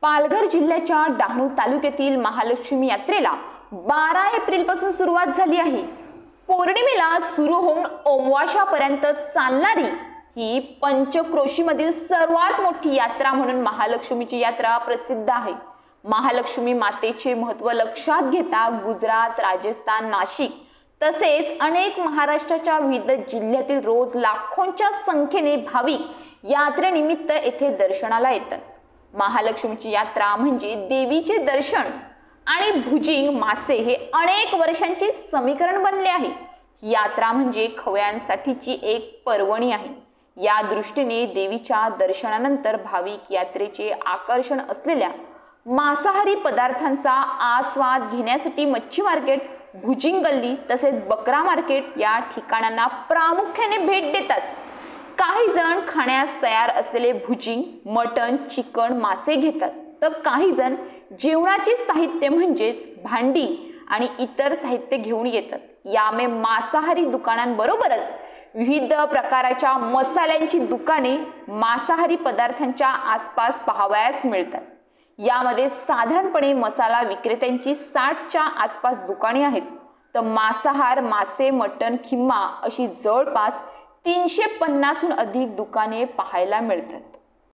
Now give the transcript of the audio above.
पालघर जिल्ह्याच्या डहाणू तालुक्यातील महालक्ष्मी यात्रेला 12 एप्रिल पासून सुरुवात झाली आहे। पौर्णिमेला सुरू होऊन अमावास्यापर्यंत चालणारी ही पंचक्रोशीमधील सर्वात मोठी यात्रा म्हणून महालक्ष्मीची यात्रा प्रसिद्ध आहे। महालक्ष्मी मातेचे महत्त्व लक्षात घेता गुजरात, राजस्थान, नाशिक तसेच अनेक महाराष्ट्राच्या विविध जिल्ह्यातील रोज लाखोंच्या संख्येने भाविक यात्रेनिमित्त येथे दर्शनाला येतात। महालक्ष्मीची यात्रा म्हणजे देवीचे दर्शन आणि भुजिंग मासे हे अनेक वर्षांचे समीकरण बनले आहे। ही यात्रा म्हणजे खवय्यांसाठीची एक पर्वणी आहे। या दृष्टीने देवीच्या दर्शनानंतर भाविक यात्रेचे आकर्षण असलेल्या मांसाहारी पदार्थांचा आस्वाद घेण्यासाठी मच्छी मार्केट, भुजिंग गल्ली तसेच बकरा मार्केट या ठिकाणांना प्रामुख्याने भेट देतात। काही जण खाण्यास तयार असलेले भुजिंग, मटण, चिकन, मासे घेतात, तर काही जण जेवणाचे साहित्य म्हणजे भांडी आणि इतर साहित्य घेऊन येतात। यामुळे मांसाहारी दुकानांबरोबरच विविध प्रकारच्या मसाल्यांची दुकाने मांसाहारी पदार्थांच्या आसपास पाहावयास मिळतात। यामध्ये साधारणपणे मसाला विक्रेत्यांची 60च्या आसपास दुकाने आहेत, तर मांसाहार, मासे, मटण, खिमा अशी जवळपास 350हून अधिक दुकाने पाहायला मिळतात।